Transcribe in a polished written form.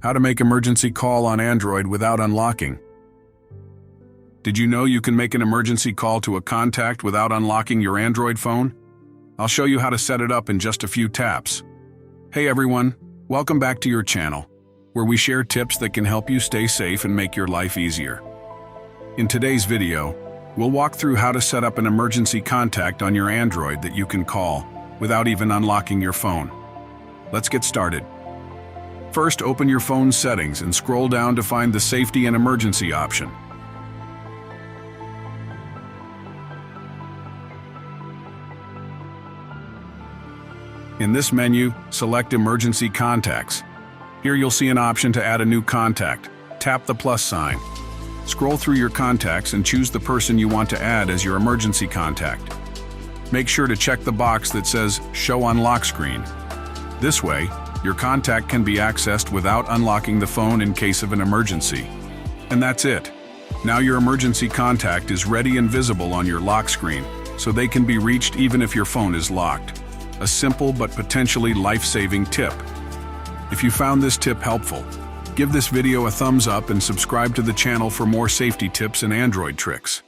How to make emergency call on Android without unlocking. Did you know you can make an emergency call to a contact without unlocking your Android phone? I'll show you how to set it up in just a few taps. Hey everyone, welcome back to your channel, where we share tips that can help you stay safe and make your life easier. In today's video, we'll walk through how to set up an emergency contact on your Android that you can call without even unlocking your phone. Let's get started. First, open your phone's settings and scroll down to find the Safety and Emergency option. In this menu, select Emergency Contacts. Here you'll see an option to add a new contact. Tap the plus sign. Scroll through your contacts and choose the person you want to add as your emergency contact. Make sure to check the box that says Show on Lock Screen. This way, your contact can be accessed without unlocking the phone in case of an emergency. And that's it. Now your emergency contact is ready and visible on your lock screen, so they can be reached even if your phone is locked. A simple but potentially life-saving tip. If you found this tip helpful, give this video a thumbs up and subscribe to the channel for more safety tips and Android tricks.